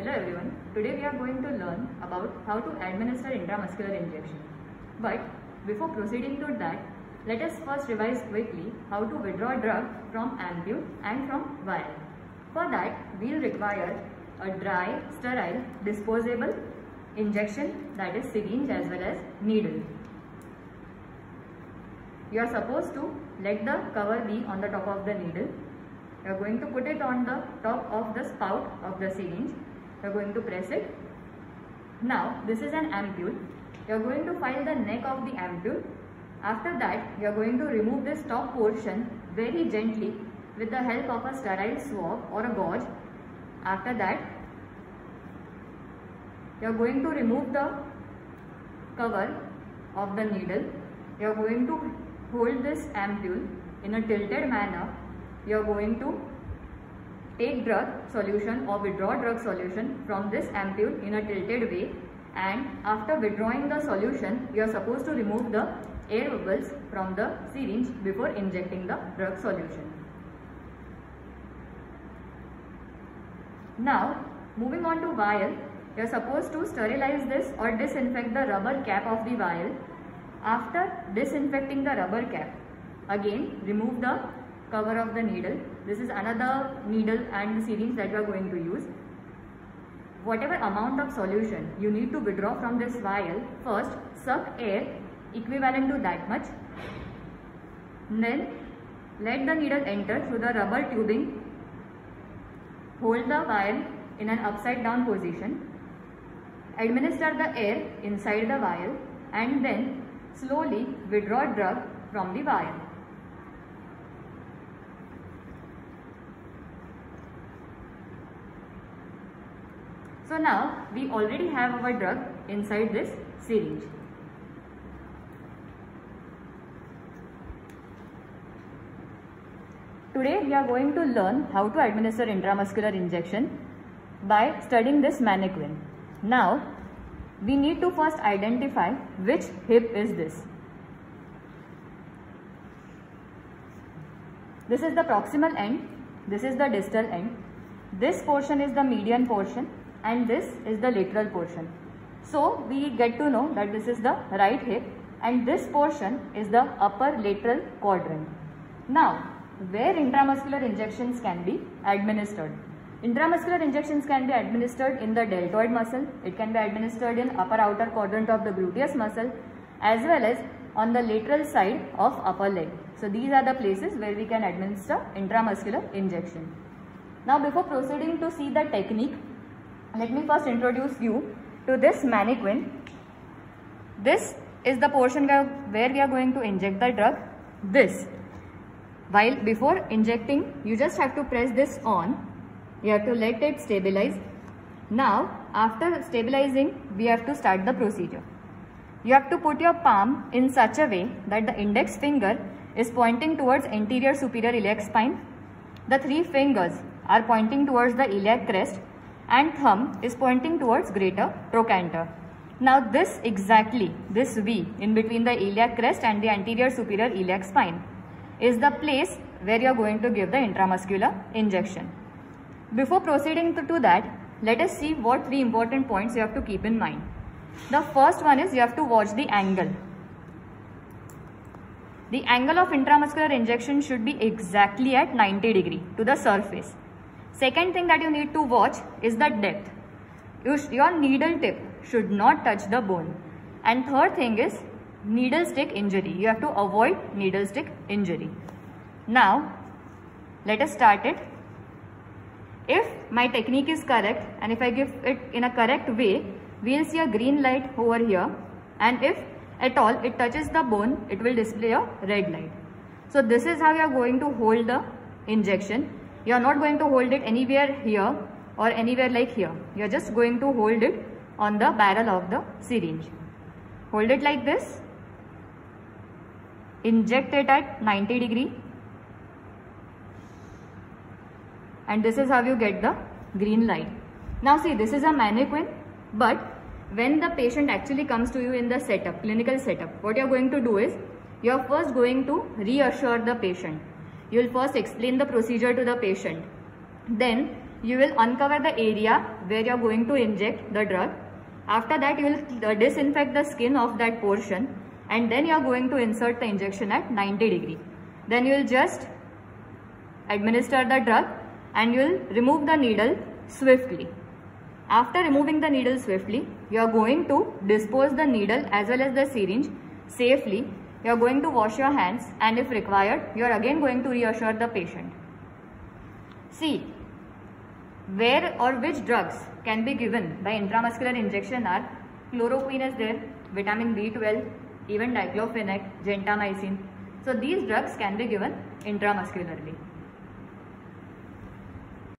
Hello everyone, today we are going to learn about how to administer intramuscular injection. But before proceeding to that, let us first revise quickly how to withdraw drug from ampule and from vial. For that, we will require a dry, sterile, disposable injection, that is syringe as well as needle. You are supposed to let the cover be on the top of the needle. You are going to put it on the top of the spout of the syringe. You are going to press it. Now this is an ampule. You are going to file the neck of the ampule. After that, you are going to remove this top portion very gently with the help of a sterile swab or a gauze. After that, you are going to remove the cover of the needle. You are going to hold this ampule in a tilted manner. You are going to take drug solution or withdraw drug solution from this ampule in a tilted way, and after withdrawing the solution, you are supposed to remove the air bubbles from the syringe before injecting the drug solution. Now, moving on to vial, you are supposed to sterilize this or disinfect the rubber cap of the vial. After disinfecting the rubber cap, again remove the cover of the needle. This is another needle and syringe that we are going to use. Whatever amount of solution you need to withdraw from this vial, first suck air equivalent to that much. Then let the needle enter through the rubber tubing. Hold the vial in an upside down position. Administer the air inside the vial and then slowly withdraw drug from the vial. So now we already have our drug inside this syringe. Today we are going to learn how to administer intramuscular injection by studying this mannequin. Now we need to first identify which hip is this. This is the proximal end, this is the distal end, this portion is the median portion, and this is the lateral portion. So we get to know that this is the right hip and this portion is the upper lateral quadrant. Now, where intramuscular injections can be administered? Intramuscular injections can be administered in the deltoid muscle, it can be administered in upper outer quadrant of the gluteus muscle, as well as on the lateral side of upper leg. So these are the places where we can administer intramuscular injection. Now before proceeding to see the technique, let me first introduce you to this mannequin. This is the portion where we are going to inject the drug. This. While before injecting, you just have to press this on. You have to let it stabilize. Now, after stabilizing, we have to start the procedure. You have to put your palm in such a way that the index finger is pointing towards anterior superior iliac spine. The three fingers are pointing towards the iliac crest and thumb is pointing towards greater trochanter. Now this exactly, this V in between the iliac crest and the anterior superior iliac spine is the place where you are going to give the intramuscular injection. Before proceeding to that, let us see what three important points you have to keep in mind. The first one is you have to watch the angle. The angle of intramuscular injection should be exactly at 90 degrees to the surface. Second thing that you need to watch is the depth. Your needle tip should not touch the bone. And third thing is needle stick injury. You have to avoid needle stick injury. Now, let us start it. If my technique is correct and if I give it in a correct way, we will see a green light over here. And if at all it touches the bone, it will display a red light. So this is how you are going to hold the injection. You are not going to hold it anywhere here or anywhere like here. You are just going to hold it on the barrel of the syringe. Hold it like this. Inject it at 90 degrees. And this is how you get the green light. Now see, this is a mannequin, but when the patient actually comes to you in the setup, clinical setup, what you are going to do is, you are first going to reassure the patient. You will first explain the procedure to the patient. Then you will uncover the area where you are going to inject the drug. After that, you will disinfect the skin of that portion, and then you are going to insert the injection at 90 degree. Then you will just administer the drug and you will remove the needle swiftly. After removing the needle swiftly, you are going to dispose the needle as well as the syringe safely. You are going to wash your hands, and if required, you are again going to reassure the patient. See, where or which drugs can be given by intramuscular injection are chloroquine is there, vitamin B12, even diclofenac, gentamicin. So these drugs can be given intramuscularly.